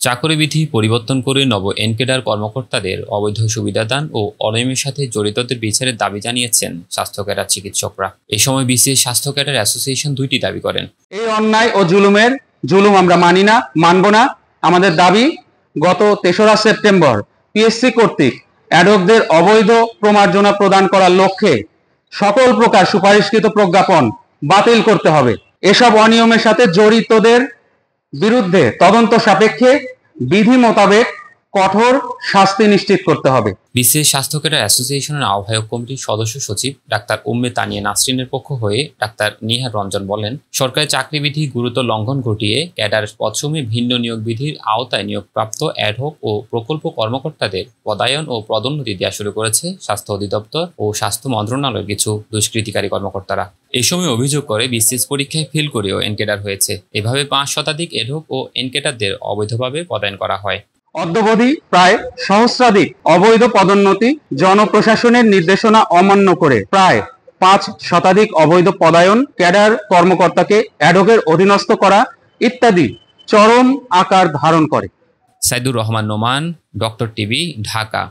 চাকরি বিধি পরিবর্তন করে নব এনকেডার কর্মকর্তাদের অবৈধ সুবিধাদান ও অনিয়মের সাথে জড়িতদের বিচারের দাবি জানিয়েছেন স্বাস্থ্য ক্যাডার চিকিৎসকরা। এ সময় বিসিএস স্বাস্থ্য ক্যাডার অ্যাসোসিয়েশন দুইটি দাবি করেন। এই অন্যায় ও জুলুম আমরা মানি না, মানব না। আমাদের দাবি, গত ৩রা সেপ্টেম্বর পিএসসি কর্তৃক অ্যাডহকদের অবৈধ প্রমার্জনা প্রদান করার লক্ষ্যে সকল প্রকার সুপারিশকৃত প্রজ্ঞাপন বাতিল করতে হবে। এসব অনিয়মের সাথে জড়িতদের বিরুদ্ধে তদন্ত সাপেক্ষে বিধি মোতাবেক কঠোর শাস্তি নিশ্চিত করতে হবে। বিসিএস স্বাস্থ্য ক্যাডার অ্যাসোসিয়েশনের আহ্বায়ক কমিটির সদস্য সচিব ডাক্তার উম্মে তানিয়া নাসরিনের পক্ষ হয়ে ডাক্তার নিহার রঞ্জন বলেন, সরকারি চাকরিবিধি গুরুতর লঙ্ঘন ঘটিয়ে ক্যাডার পদসমূহে ভিন্ন নিয়োগ বিধির আওতায় নিয়োগপ্রাপ্ত অ্যাডহক ও প্রকল্প কর্মকর্তাদের পদায়ন ও পদোন্নতি দেওয়া শুরু করেছে স্বাস্থ্য অধিদপ্তর ও স্বাস্থ্য মন্ত্রণালয়ের কিছু দুষ্কৃতিকারী কর্মকর্তারা। এই সময় অভিযোগ করে বিসিএস পরীক্ষায় ফেল করেও এনকেডার হয়েছে। এভাবে ৫ শতাধিক অ্যাডহক ও এনকেডারদের অবৈধভাবে পদায়ন করা হয়। অদ্যাবধি প্রায় সহস্রাধিক অবৈধ পদোন্নতি, জনপ্রশাসনের নির্দেশনা অমান্য করে প্রায় ৫ শতাধিক অবৈধ পদায়ন, ক্যাডার কর্মকর্তাকে অ্যাডহকের অধীনস্থ করা ইত্যাদি চরম আকার ধারণ করে। Saidur Rahman Noman, doctor TV, Dhaka.